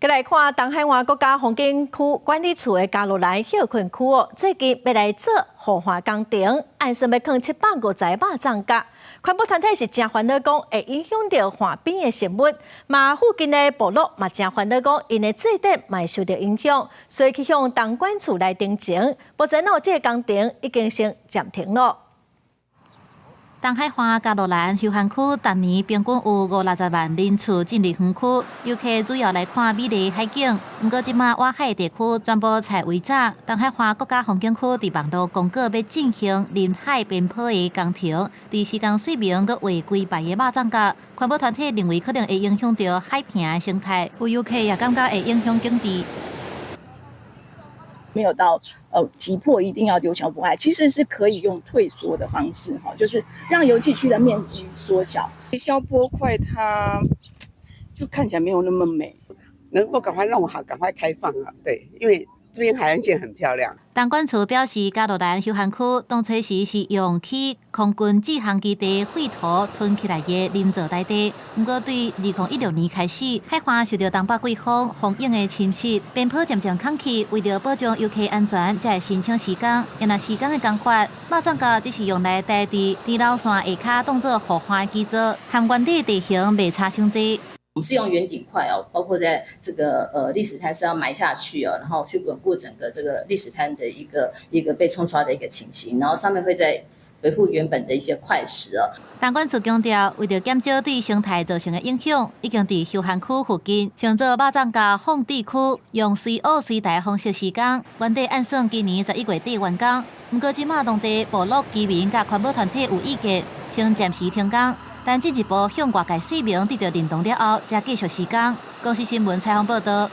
再来看东海岸国家风景区管理处的加罗兰休困区最近要来做护花工程，按算要放750个肉粽夹。环保团体是真烦恼，讲会影响到岸边的生物，嘛附近的部落嘛真烦恼，讲因的祭典嘛受到影响，所以去向东管处来申请。目前这个工程已经先暂停了。东海岸加罗兰休闲区逐年平均有560万人次进入园区，游客主要来看美丽海景。不过，即马外海地区全部采围窄。东海岸国家风景区伫网络公告要进行临海边坡的工程，伫时间水明佮画几排的肉粽夹。环保团体认为可能会影响到海平的生态，有游客也感觉会影响景致。没有到急迫一定要丢球不害，其实是可以用退缩的方式哈，就是让游憩区的面积缩小。消波块它就看起来没有那么美，能够赶快弄好，赶快开放啊！对，因为这边海岸线很漂亮。东管处表示，加罗兰休闲区当初时是用起空军制航基地废土囤起来的林造大地，不过对2016年开始，海岸受到东北季风影的侵蚀，边坡渐渐空起，为了保障游客安全，才会申请施工。因为施工的工法，肉粽夹只是用来代替地老线下骹当作护花基座，和原地地形袂差伤济。我们是用圆顶块包括在这个砾石滩是要埋下去然后去稳固整个这个砾石滩的一个被冲刷的一个情形，然后上面会再维护原本的一些块石东管处强调，为了减少对生态造成的影响，已经在休闲区附近想做肉粽夹放置区，用随澳随台方式施工，原地按算今年11月底完工。不过，即马当地部落居民甲环保团体有意见，先暂时停工。但进一步向外界说明得到认同了后，才继续施工。公司新闻采访报道。